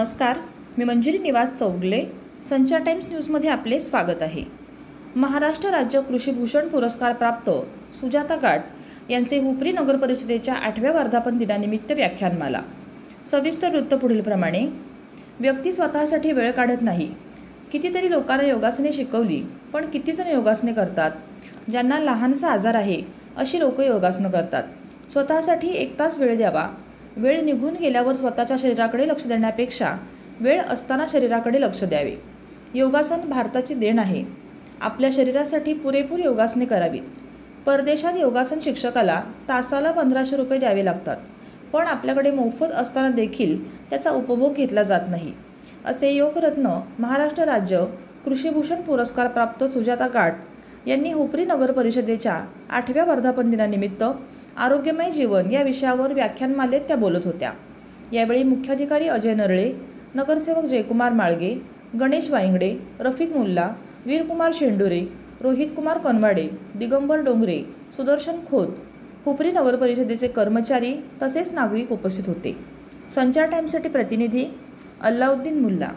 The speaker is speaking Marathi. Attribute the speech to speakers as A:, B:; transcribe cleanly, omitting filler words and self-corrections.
A: नमस्कार, मी मंजिरी निवास चौगले. संचार टाइम्स न्यूजमध्ये आपले स्वागत आहे. महाराष्ट्र राज्य कृषीभूषण पुरस्कार प्राप्त सुजाता गाट यांचे हुपरी नगर परिषदेच्या 8व्या वर्धापन दिनानिमित्त व्याख्यानमाला. सविस्तर वृत्त पुढीलप्रमाणे. व्यक्ती स्वतःसाठी वेळ काढत नाही. कितीतरी लोकांना योगासने शिकवली, पण किती जण योगासने करतात? ज्यांना लहानसा आजार आहे अशी लोक योगासनं करतात. स्वतःसाठी 1 तास वेळ द्यावा. वेळ निघून गेल्यावर स्वतःच्या शरीराकडे लक्ष देण्यापेक्षा वेळ असताना शरीराकडे लक्ष द्यावे. योगासन भारताची देण आहे. आपल्या शरीरासाठी पुरेपूर योगासने करावीत. परदेशात योगासन शिक्षकाला तासाला 1500 रुपये द्यावे लागतात, पण आपल्याकडे मोफत असताना देखील त्याचा उपभोग घेतला जात नाही, असे योगरत्न महाराष्ट्र राज्य कृषीभूषण पुरस्कार प्राप्त सुजाता गाट यांनी हुपरी नगर परिषदेच्या 8व्या वर्धापन दिनानिमित्त आरोग्यमय जीवन या विषयावर व्याख्यानमालेत त्या बोलत होत्या. यावेळी मुख्याधिकारी अजय नरळे, नगरसेवक जयकुमार माळगे, गणेश वाईंगडे, रफिक मुल्ला, वीरकुमार शेंडुरे, रोहितकुमार कनवाडे, दिगंबर डोंगरे, सुदर्शन खोत, हुपरी नगर परिषदेचे कर्मचारी तसेच नागरिक उपस्थित होते. संचार टाइम्ससाठी प्रतिनिधी अल्लाउद्दीन मुल्ला.